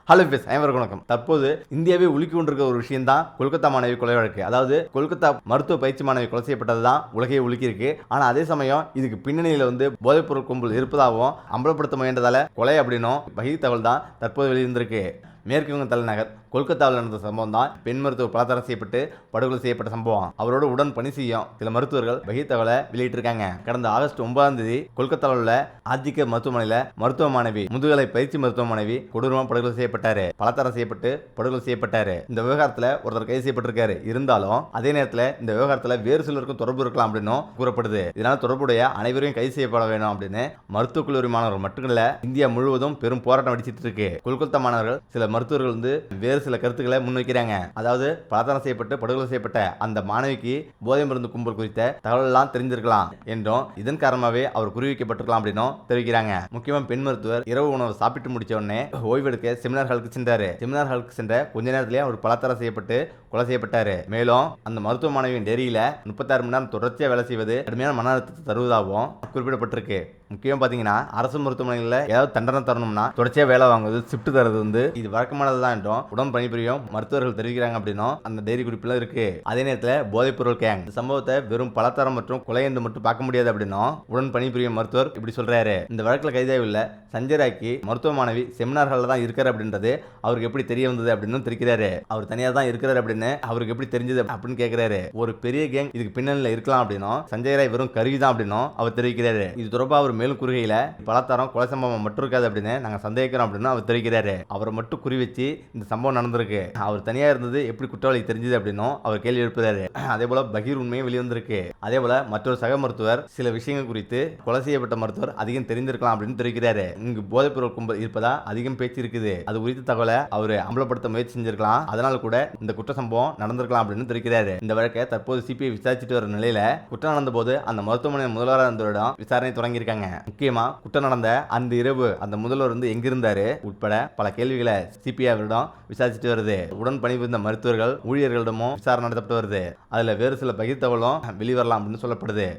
Hello base அனைவருக்கும் வணக்கம். தற்போது இந்தியாவே உலுக்கி கொண்டிருக்கிற ஒரு விஷயம் தான் கொல்கத்தா மாணவி கொலை வழக்கு. அதாவது கொல்கத்தா மருத்துவ பயிற்சி மாணவி கொலை செய்யப்பட்டது தான் உலகையே உலுக்கி இருக்கு. ஆனா அதே சமயம் இதுக்கு பின்னணியில போதைப்பொருள் கும்பல் இருப்பதாகவும் அம்பலப்படுத்த முயன்றதால கொலை அப்படின்னும் வகை தகவல் தான் தற்போது வெளியிருந்திருக்கு. மேற்கு வங்க தலைநகர் கொல்கத்தாவில் நடந்த சம்பவம் தான் பெண் மருத்துவர் பலாத்காரம் செய்யப்பட்டு படுகொலை செய்யப்பட்ட சம்பவம். அவரோட உடன் பணி செய்யும் சில மருத்துவர்கள் வகை தகவலை வெளியிட்டிருக்காங்க. கடந்த ஆகஸ்ட் 9ஆம் தேதி கொல்கத்தாவில் உள்ள ஆதிக்க மருத்துவமனையில மருத்துவ மாணவி முதுகலை பயிற்சி மருத்துவ மாணவி கொடூரமாக படுகொலை செய்யப்பட்டாரு. பலாத்காரம் செய்யப்பட்டு படுகொலை செய்யப்பட்டாரு. இந்த விவகாரத்தில் ஒருத்தர் கைது செய்யப்பட்டிருக்காரு. இருந்தாலும் அதே நேரத்தில் இந்த விவகாரத்தில் வேறு சிலருக்கும் தொடர்பு இருக்கலாம் அப்படின்னு கூறப்படுது. இதனால் தொடர்புடைய அனைவரையும் கைது செய்யப்பட வேணும் அப்படின்னு மருத்துவக் கல்லூரி மாணவர்கள் மட்டுமில்ல இந்தியா முழுவதும் பெரும் போராட்டம் அடிச்சிட்டு இருக்கு. கொல்கத்தா மாணவர்கள் சில மருத்துவர்கள் வேறு சில கருத்துக்களை முன்வைக்கிறாங்க. அதாவது பலாத்காரம் செய்யப்பட்டு படுகொலை செய்யப்பட்ட அந்த மாணவிக்கு போதை மருந்து கும்பல் குறித்த தகவல் எல்லாம் தெரிஞ்சிருக்கலாம் என்றும் இதன் காரணமாகவே அவர் குறிவிக்கப்பட்டிருக்கலாம் அப்படின்னும் தெரிவிக்கிறாங்க. முக்கியமா பெண் மருத்துவர் இரவு உணவு சாப்பிட்டு முடிச்ச உடனே ஓய்வெடுக்க செமினார் ஹாலுக்கு சென்றாரு. செமினார் ஹாலுக்கு சென்ற கொஞ்ச நேரத்திலேயே அவர் பலாத்காரம் செய்யப்பட்டு கொலை செய்யப்பட்டாரு. மேலும் அந்த மருத்துவ மாணவியின் டெரியில 36 மணி நேரம் தொடர்ச்சியாக வேலை செய்வது கடுமையான மன அழுத்தத்தை தருவதாகவும் குறிப்பிடப்பட்டிருக்கு. முக்கியம் பாத்தீங்கன்னா அரசு மருத்துவமனைகளில் ஏதாவது தண்டனை தரணும்னா தொடர்ச்சியாக வேலை வாங்குவது ஷிஃப்ட் தரது இது வழக்கமானது தான் என்றும் உடன் பணிபுரியும் மருத்துவர்கள் தெரிவிக்கிறாங்க அப்படின்னும் அந்த டைரி குறிப்பில் இருக்கு. அதே நேரத்தில் போதைப்பொருள் கேங் இந்த சம்பவத்தை வெறும் பலாத்காரம் மற்றும் கொலை என்று மட்டும் பார்க்க முடியாது அப்படின்னும் உடன் பணிபுரியும் மருத்துவர் இப்படி சொல்றாரு. இந்த வழக்கில் கைதாகவில்லை சஞ்சய் ராய்க்கு மருத்துவ மாணவி செமினார் ஹாலில் தான் இருக்காரு அப்படின்றது அவருக்கு எப்படி தெரிய வந்தது அப்படின்னு தெரிவிக்கிறாரு. அவர் தனியாக தான் இருக்கிறார் அப்படின்னு அவருக்கு எப்படி தெரிஞ்சது அப்படின்னு கேட்கிறாரு. ஒரு பெரிய கேங் இதுக்கு பின்னணியில் இருக்கலாம் அப்படின்னும் சஞ்சய் ராய் வெறும் கருவி தான் அப்படின்னும் அவர் தெரிவிக்கிறாரு. இது தொடர்பாக அவர் மேலும் கூறுகையில பலாத்காரம் கொலை சம்பவம் மட்டும் இருக்காது அப்படின்னு நாங்கள் சந்தேகிக்கிறோம் அப்படின்னு அவர் தெரிவிக்கிறாரு. அவரை மட்டும் குறி வச்சு இந்த சம்பவம் நடந்திருக்கு. அவர் தனியா இருந்தது எப்படி குற்றவாளி தெரிஞ்சது அப்படின்னும் அவர் கேள்வி எழுப்புறாரு. அதே போல பகீர் உண்மையும் வெளிவந்திருக்கு. அதே போல மற்றொரு சக மருத்துவர் சில விஷயங்கள் குறித்து கொலை செய்யப்பட்ட மருத்துவர் அதிகம் தெரிந்திருக்கலாம் அப்படின்னு தெரிவிக்கிறாரு. இங்கு போதைப்பொருள் கும்பல் இருப்பதா அதிகம் பேச்சு இருக்குது. அது குறித்த தகவலை அவர் அம்பலப்படுத்த முயற்சி செஞ்சிருக்கலாம். அதனால கூட இந்த குற்ற சம்பவம் நடந்திருக்கலாம் அப்படின்னு தெரிவிக்கிறாரு. இந்த வழக்கை தற்போது சிபிஐ விசாரிச்சுட்டு வர நிலையில குற்றம் நடந்த போது அந்த மருத்துவமனை முதல்வராக இருந்தவரிடம் விசாரணை தொடங்கியிருக்காங்க. முக்கியமா குற்றம் நடந்த அந்த இரவு அந்த முதல்வர் எங்கிருந்தாரு உட்பட பல கேள்விகளை சிபிஐ அவரிடம் விசாரிச்சுட்டு வருது. உடன் பணிபுரிந்த மருத்துவர்கள் ஊழியர்களிடமும் விசாரணை நடத்தப்பட்டு வருது. அதுல வேறு சில பகிர் தகவலும் வெளிவரலாம் அப்படின்னு சொல்லப்படுது.